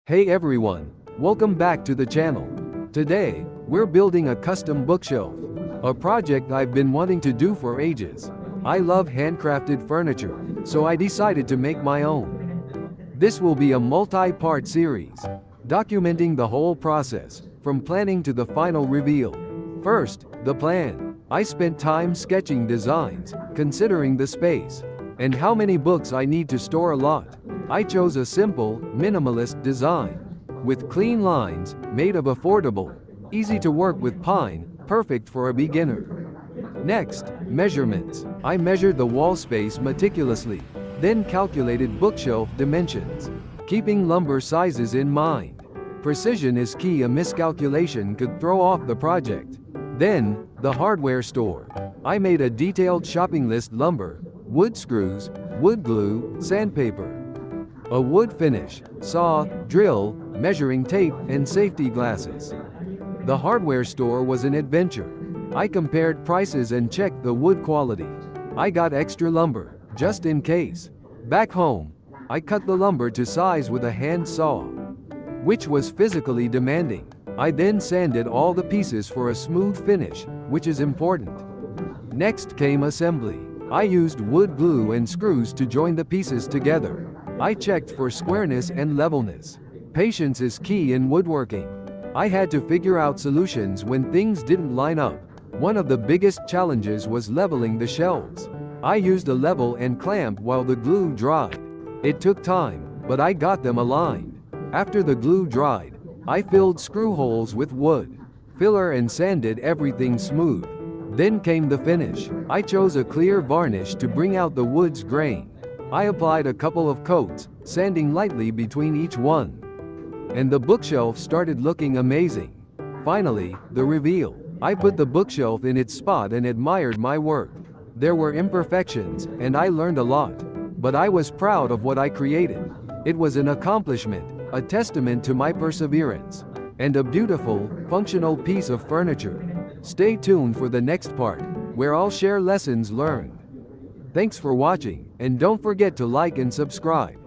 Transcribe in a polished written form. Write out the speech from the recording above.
Hey everyone, welcome back to the channel. Today, we're building a custom bookshelf, a project I've been wanting to do for ages. I love handcrafted furniture, so I decided to make my own. This will be a multi-part series, documenting the whole process, from planning to the final reveal. First, the plan. I spent time sketching designs, considering the space, and how many books I need to store a lot. I chose a simple, minimalist design, with clean lines, made of affordable, easy to work with pine, perfect for a beginner. Next, measurements. I measured the wall space meticulously, then calculated bookshelf dimensions, keeping lumber sizes in mind. Precision is key, a miscalculation could throw off the project. Then, the hardware store. I made a detailed shopping list: lumber, wood screws, wood glue, sandpaper, a wood finish, saw, drill, measuring tape, and safety glasses. The hardware store was an adventure. I compared prices and checked the wood quality. I got extra lumber, just in case. Back home, I cut the lumber to size with a hand saw, which was physically demanding. I then sanded all the pieces for a smooth finish, which is important. Next came assembly. I used wood glue and screws to join the pieces together. I checked for squareness and levelness. Patience is key in woodworking. I had to figure out solutions when things didn't line up. One of the biggest challenges was leveling the shelves. I used a level and clamp while the glue dried. It took time, but I got them aligned. After the glue dried, I filled screw holes with wood filler and sanded everything smooth. Then came the finish. I chose a clear varnish to bring out the wood's grain. I applied a couple of coats, sanding lightly between each one, and the bookshelf started looking amazing. Finally, the reveal. I put the bookshelf in its spot and admired my work. There were imperfections, and I learned a lot, but I was proud of what I created. It was an accomplishment, a testament to my perseverance, and a beautiful, functional piece of furniture. Stay tuned for the next part, where I'll share lessons learned. Thanks for watching, and don't forget to like and subscribe.